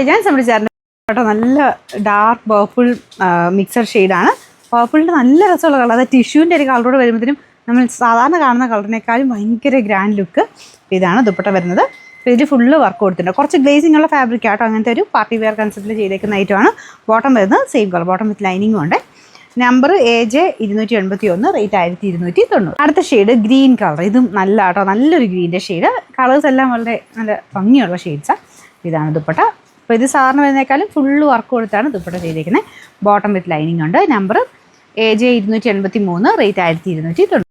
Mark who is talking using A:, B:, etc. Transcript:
A: ഞാൻ സംബന്ധിച്ചായിരുന്നു കേട്ടോ. നല്ല ഡാർക്ക് പേർപ്പിൾ മിക്സഡ് ഷെയ്ഡാണ്. പേർപ്പിളിൻ്റെ നല്ല രസമുള്ള കളർ. അത് ടിഷ്യൂവിൻ്റെ ഒരു കളറോട് വരുമ്പോഴത്തേനും നമ്മൾ സാധാരണ കാണുന്ന കളറിനേക്കാളും ഭയങ്കര ഗ്രാൻഡ് ലുക്ക്. ഇതാണ് ദുപ്പട്ട വരുന്നത്. അപ്പോൾ ഇതിൽ ഫുള്ള് വർക്ക് കൊടുത്തിട്ടുണ്ട്. കുറച്ച് ഗ്ലേസിംഗ് ഉള്ള ഫാബ്രിക് ആട്ടോ. അങ്ങനത്തെ ഒരു പാർട്ടി വെയർ കൺസെപ്റ്റിൽ ചെയ്തേക്കുന്ന ഐറ്റമാണ്. ബോട്ടം വരുന്നത് സെയിം കളർ, ബോട്ടം വിത്ത് ലൈനിങ്ങും ഉണ്ട്. Number AJ 281, rate 1290. അടുത്ത ഷെയ്ഡ് ഗ്രീൻ കളർ. ഇതും നല്ല ആട്ടോ, നല്ലൊരു ഗ്രീൻ്റെ ഷെയ്ഡ്. കളേഴ്സ് എല്ലാം വളരെ നല്ല ഭംഗിയുള്ള ഷെയ്ഡ്സാണ്. ഇതാണ് ദുപ്പട്ട. അപ്പോൾ ഇത് സാറിന് വരുന്നേക്കാളും ഫുള്ള് വർക്ക് കൊടുത്താണ് ദുപ്പട്ട ചെയ്തേക്കുന്നത്. ബോട്ടം വിത്ത് ലൈനിങ് ഉണ്ട്. Number AJ 283, rate 1290.